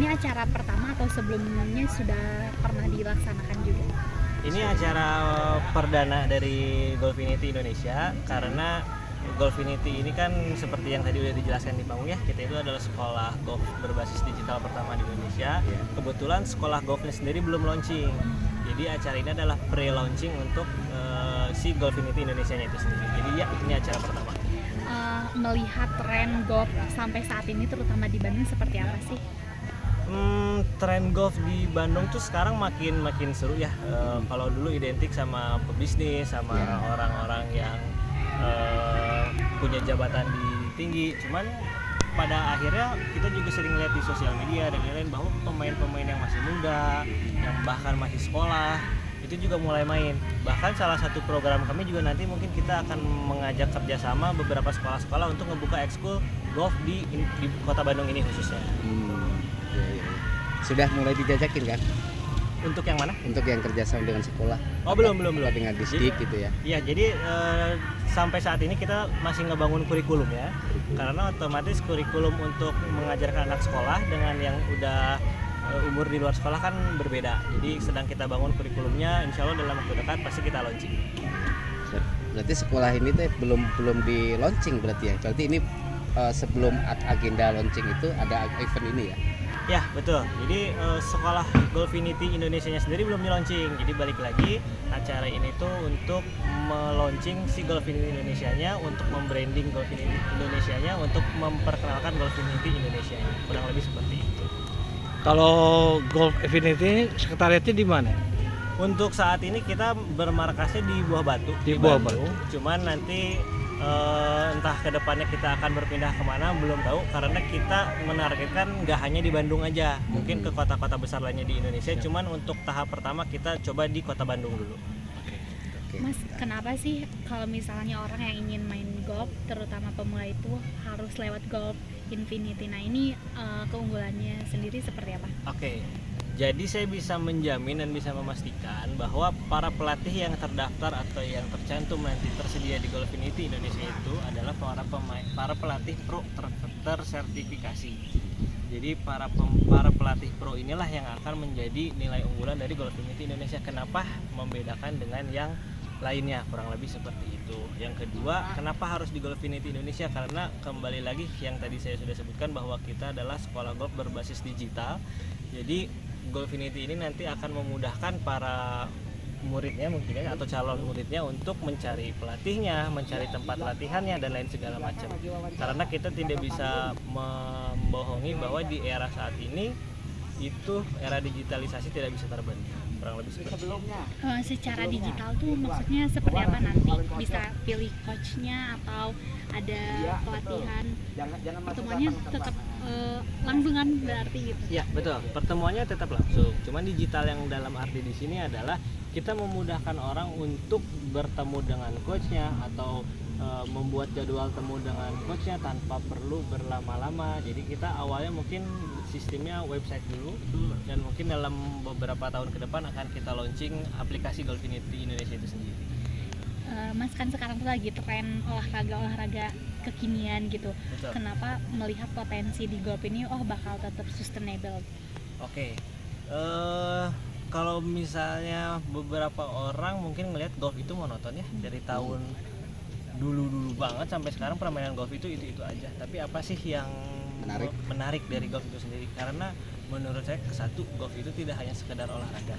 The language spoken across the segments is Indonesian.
ini acara pertama atau sebelumnya sudah pernah dilaksanakan juga? Ini acara perdana dari Golfinity Indonesia karena Golfinity ini kan seperti yang tadi udah dijelaskan di panggung ya, kita itu adalah sekolah golf berbasis digital pertama di Indonesia. Kebetulan sekolah golfnya sendiri belum launching, jadi acara ini adalah pre-launching untuk si Golfinity Indonesia-nya itu sendiri. Jadi ya ini acara pertama. Melihat tren golf sampai saat ini terutama di Bandung seperti apa sih? Tren golf di Bandung tuh sekarang makin seru ya. Kalau dulu identik sama pebisnis, sama orang-orang yang punya jabatan di tinggi. Cuman pada akhirnya kita juga sering lihat di sosial media dan lain-lain bahwa pemain-pemain yang masih muda, yang bahkan masih sekolah, itu juga mulai main. Bahkan salah satu program kami juga nanti mungkin kita akan mengajak kerjasama beberapa sekolah-sekolah untuk membuka ekskul golf di kota Bandung ini khususnya. Sudah mulai dijajakin kan? Untuk yang mana? Untuk yang kerjasama dengan sekolah. Oh belum. Dengan distrik gitu ya? Iya, jadi sampai saat ini kita masih ngebangun kurikulum ya. Karena otomatis kurikulum untuk mengajarkan anak sekolah dengan yang udah umur di luar sekolah kan berbeda. Jadi sedang kita bangun kurikulumnya, insya Allah dalam waktu dekat pasti kita launching. Berarti sekolah ini tuh belum di launching berarti ya? Berarti ini sebelum agenda launching itu ada event ini ya? Ya betul, jadi sekolah Golfinity Indonesia-nya sendiri belum di-launching. Jadi balik lagi, acara ini tuh untuk me-launching si Golfinity Indonesia-nya, untuk membranding Golfinity Indonesia-nya, untuk memperkenalkan Golfinity Indonesia-nya. Kurang lebih seperti itu. Kalau Golf Affinity sekretariatnya di mana? Untuk saat ini kita bermarkasnya di Buah Batu. Di Buah Bandung. Cuman nanti entah kedepannya kita akan berpindah kemana belum tahu, karena kita menargetkan nggak hanya di Bandung aja, mungkin ke kota-kota besar lainnya di Indonesia. Cuman untuk tahap pertama kita coba di kota Bandung dulu. Mas, kenapa sih kalau misalnya orang yang ingin main golf, terutama pemula itu harus lewat Golf Infinity? Nah ini keunggulannya sendiri seperti apa? Oke. Jadi saya bisa menjamin dan bisa memastikan bahwa para pelatih yang terdaftar atau yang tercantum nanti tersedia di Golfinity Indonesia itu adalah para pelatih pro tersertifikasi. Jadi para pelatih pro inilah yang akan menjadi nilai unggulan dari Golfinity Indonesia. Kenapa membedakan dengan yang lainnya, kurang lebih seperti itu. Yang kedua, kenapa harus di Golfinity Indonesia? Karena kembali lagi yang tadi saya sudah sebutkan bahwa kita adalah sekolah golf berbasis digital. Jadi Golfinity ini nanti akan memudahkan para muridnya mungkin ya, atau calon muridnya untuk mencari pelatihnya, mencari tempat latihannya dan lain segala macam. Karena kita tidak bisa membohongi bahwa di era saat ini itu era digitalisasi tidak bisa terbendung. Kurang lebih seperti itu. Secara digital tuh maksudnya seperti apa nanti? Bisa pilih coachnya atau ada pelatihan? Pertemuannya tetap langsungan berarti gitu? Ya betul, pertemuannya tetap langsung. Cuman digital yang dalam arti di sini adalah kita memudahkan orang untuk bertemu dengan coachnya atau membuat jadwal temu dengan coachnya tanpa perlu berlama-lama. Jadi kita awalnya mungkin sistemnya website dulu, dan mungkin dalam beberapa tahun ke depan akan kita launching aplikasi Golfinity Indonesia itu sendiri. Mas kan sekarang tuh lagi tren olahraga kekinian gitu. Betul. Kenapa melihat potensi di golf ini bakal tetap sustainable? Oke. Kalau misalnya beberapa orang mungkin ngelihat golf itu monoton ya, dari tahun dulu banget sampai sekarang permainan golf itu aja. Tapi apa sih yang menarik dari golf itu sendiri? Karena menurut saya satu, golf itu tidak hanya sekedar olahraga.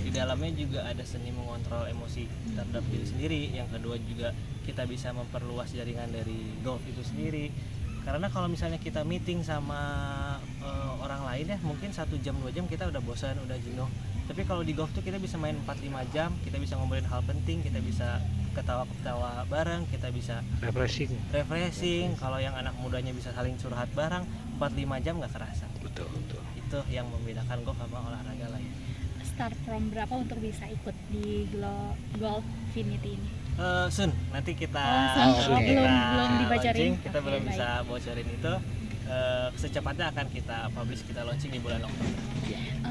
Di dalamnya juga ada seni mengontrol emosi terhadap diri sendiri. Yang kedua juga kita bisa memperluas jaringan dari golf itu sendiri. Karena kalau misalnya kita meeting sama orang lain ya, mungkin 1 jam 2 jam kita udah bosan, udah jenuh. Tapi kalau di golf tuh kita bisa main 4-5 jam, kita bisa ngobrolin hal penting, kita bisa ketawa-ketawa bareng, kita bisa refreshing. Kalau yang anak mudanya bisa saling curhat bareng, 4-5 jam nggak kerasa. Betul. Itu yang membedakan golf sama olahraga lain. Start from berapa untuk bisa ikut di Golf Infinity ini? Sun, nanti kita belum dibocorin. Kita belum bisa bocorin itu. Secepatnya akan kita publish, kita launching di bulan Oktober.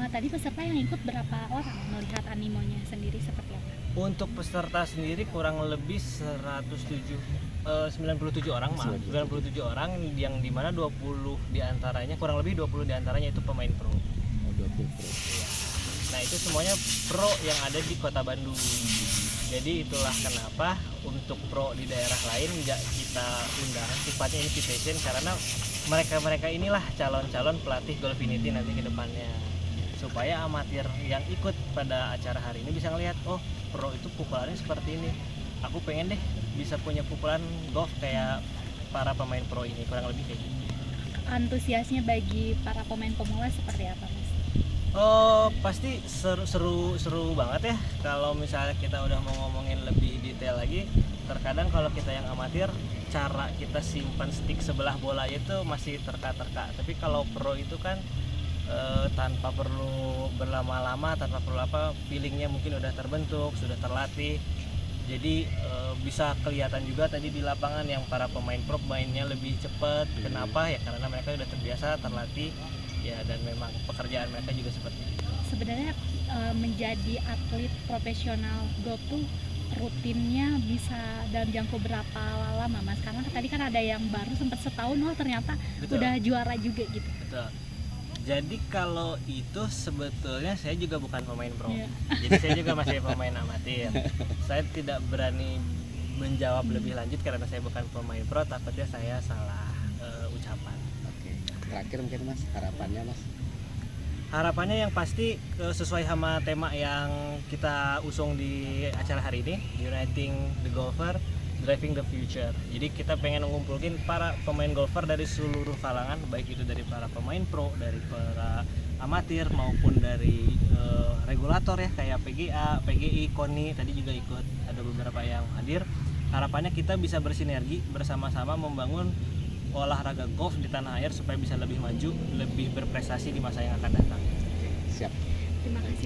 Tadi peserta yang ikut berapa orang? Melihat animonya sendiri seperti apa? Untuk peserta sendiri kurang lebih 107 97 orang, maaf, 97 orang yang dimana 20 diantaranya, kurang lebih 20 diantaranya itu pemain pro. Oh, 20 pro. Iya. Nah itu semuanya pro yang ada di kota Bandung. Jadi itulah kenapa untuk pro di daerah lain nggak kita undang, sifatnya invitation, karena mereka inilah calon-calon pelatih Golfinity nanti ke depannya, supaya amatir yang ikut pada acara hari ini bisa ngelihat, oh pro itu pukulannya seperti ini, aku pengen deh bisa punya pukulan golf kayak para pemain pro ini, kurang lebih kayak gitu. Antusiasnya bagi para pemain pemula seperti apa, Mas? Oh pasti seru banget ya kalau misalnya kita udah mau ngomongin lebih detail lagi. Terkadang kalau kita yang amatir, cara kita simpan stick sebelah bola itu masih terka-terka, tapi kalau pro itu kan tanpa perlu berlama-lama, tanpa perlu apa, feelingnya mungkin udah terbentuk, sudah terlatih. Jadi bisa kelihatan juga tadi di lapangan yang para pemain pro mainnya lebih cepat. Kenapa ya? Karena mereka udah terbiasa, terlatih ya, dan memang pekerjaan mereka juga seperti itu. Sebenarnya menjadi atlet profesional golf tuh rutinnya bisa dalam jangka berapa lama, Mas? Karena tadi kan ada yang baru sempat setahun, oh ternyata Betul. udah juara juga gitu. Betul. Jadi kalau itu sebetulnya saya juga bukan pemain pro. Iya. Jadi saya juga masih pemain amatir. Saya tidak berani menjawab lebih lanjut karena saya bukan pemain pro, takutnya saya salah ucapan. Oke. Terakhir mungkin Mas, harapannya Mas. Harapannya yang pasti sesuai sama tema yang kita usung di acara hari ini, Uniting the Golfer, Driving the Future. Jadi kita pengen ngumpulin para pemain golfer dari seluruh kalangan, baik itu dari para pemain pro, dari para amatir maupun dari regulator ya kayak PGA, PGI, KONI tadi juga ikut, ada beberapa yang hadir. Harapannya kita bisa bersinergi bersama-sama membangun olahraga golf di tanah air supaya bisa lebih maju, lebih berprestasi di masa yang akan datang. Siap. Terima kasih.